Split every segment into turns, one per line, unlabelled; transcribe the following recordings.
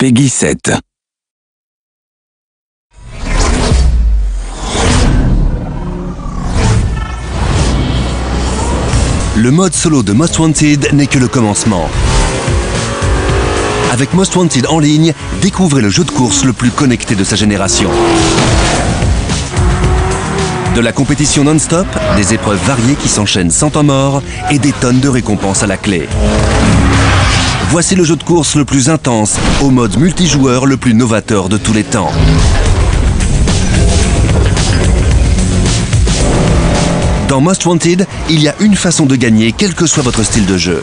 Peggy 7.
Le mode solo de Most Wanted n'est que le commencement. Avec Most Wanted en ligne, découvrez le jeu de course le plus connecté de sa génération. De la compétition non-stop, des épreuves variées qui s'enchaînent sans temps mort et des tonnes de récompenses à la clé. Voici le jeu de course le plus intense, au mode multijoueur le plus novateur de tous les temps. Dans Most Wanted, il y a une façon de gagner, quel que soit votre style de jeu.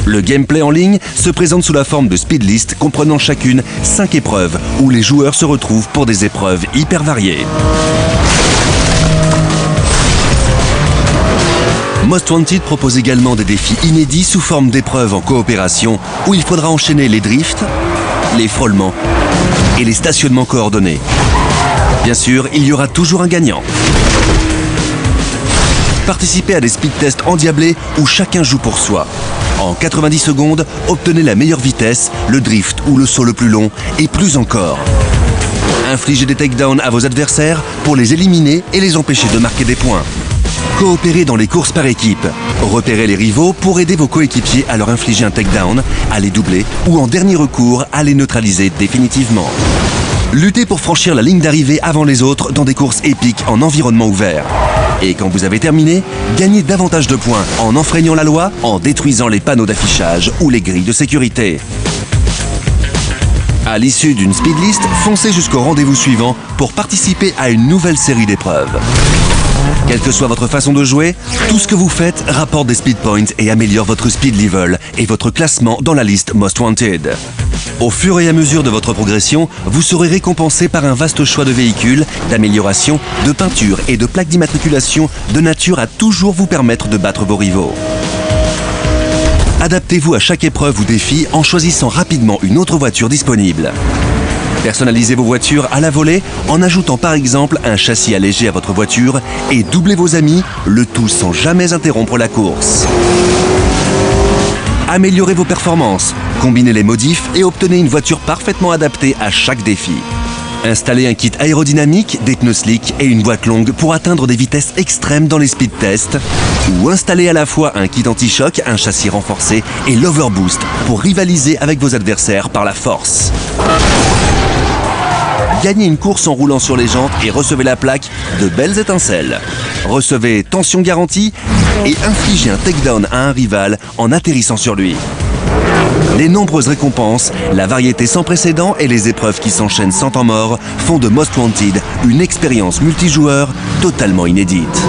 Le gameplay en ligne se présente sous la forme de speed list comprenant chacune 5 épreuves, où les joueurs se retrouvent pour des épreuves hyper variées. Most Wanted propose également des défis inédits sous forme d'épreuves en coopération, où il faudra enchaîner les drifts, les frôlements et les stationnements coordonnés. Bien sûr, il y aura toujours un gagnant. Participez à des speed tests endiablés où chacun joue pour soi. En 90 secondes, obtenez la meilleure vitesse, le drift ou le saut le plus long, et plus encore. Infligez des takedowns à vos adversaires pour les éliminer et les empêcher de marquer des points. Coopérez dans les courses par équipe. Repérez les rivaux pour aider vos coéquipiers à leur infliger un takedown, à les doubler ou en dernier recours à les neutraliser définitivement. Luttez pour franchir la ligne d'arrivée avant les autres dans des courses épiques en environnement ouvert. Et quand vous avez terminé, gagnez davantage de points en enfreignant la loi, en détruisant les panneaux d'affichage ou les grilles de sécurité. À l'issue d'une speed list, foncez jusqu'au rendez-vous suivant pour participer à une nouvelle série d'épreuves. Quelle que soit votre façon de jouer, tout ce que vous faites rapporte des speed points et améliore votre speed level et votre classement dans la liste Most Wanted. Au fur et à mesure de votre progression, vous serez récompensé par un vaste choix de véhicules, d'améliorations, de peintures et de plaques d'immatriculation de nature à toujours vous permettre de battre vos rivaux. Adaptez-vous à chaque épreuve ou défi en choisissant rapidement une autre voiture disponible. Personnalisez vos voitures à la volée en ajoutant par exemple un châssis allégé à votre voiture et doublez vos amis, le tout sans jamais interrompre la course. Améliorez vos performances, combinez les modifs et obtenez une voiture parfaitement adaptée à chaque défi. Installez un kit aérodynamique, des pneus slick et une boîte longue pour atteindre des vitesses extrêmes dans les speed tests. Ou installez à la fois un kit anti-choc, un châssis renforcé et l'overboost pour rivaliser avec vos adversaires par la force. Gagnez une course en roulant sur les jantes et recevez la plaque de belles étincelles. Recevez tension garantie et infligez un takedown à un rival en atterrissant sur lui. Les nombreuses récompenses, la variété sans précédent et les épreuves qui s'enchaînent sans temps mort font de Most Wanted une expérience multijoueur totalement inédite.